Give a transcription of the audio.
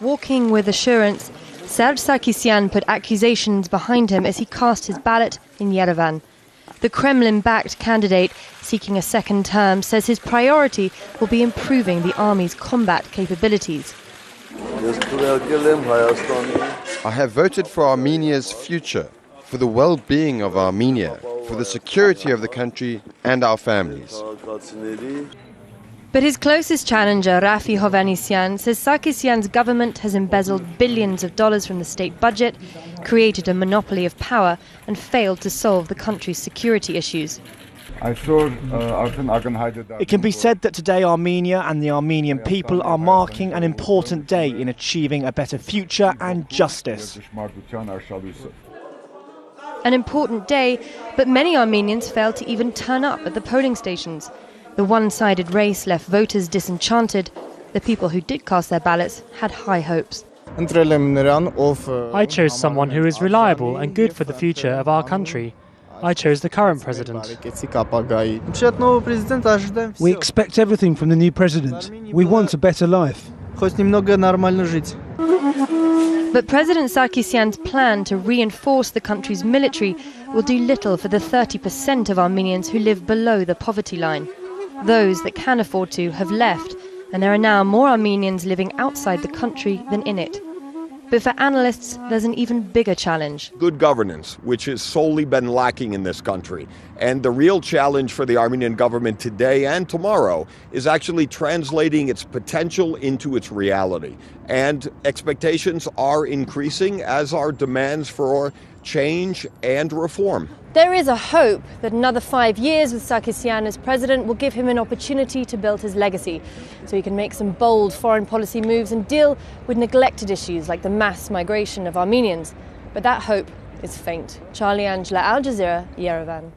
Walking with assurance, Sarksyan put accusations behind him as he cast his ballot in Yerevan. The Kremlin-backed candidate seeking a second term says his priority will be improving the army's combat capabilities. I have voted for Armenia's future, for the well-being of Armenia, for the security of the country and our families. But his closest challenger, Rafi Hovhannisyan, says Sarksyan's government has embezzled billions of dollars from the state budget, created a monopoly of power, and failed to solve the country's security issues. It can be said that today Armenia and the Armenian people are marking an important day in achieving a better future and justice. An important day, but many Armenians failed to even turn up at the polling stations. The one-sided race left voters disenchanted. The people who did cast their ballots had high hopes. I chose someone who is reliable and good for the future of our country. I chose the current president. We expect everything from the new president. We want a better life. But President Sarksyan's plan to reinforce the country's military will do little for the 30% of Armenians who live below the poverty line. Those that can afford to have left, and there are now more Armenians living outside the country than in it. But for analysts, there's an even bigger challenge. Good governance, which has solely been lacking in this country. And the real challenge for the Armenian government today and tomorrow is actually translating its potential into its reality. And expectations are increasing, as are demands for change and reform. There is a hope that another 5 years with Sarksyan as president will give him an opportunity to build his legacy, so he can make some bold foreign policy moves and deal with neglected issues like the mass migration of Armenians. But that hope is faint. Charlie Angela, Al Jazeera, Yerevan.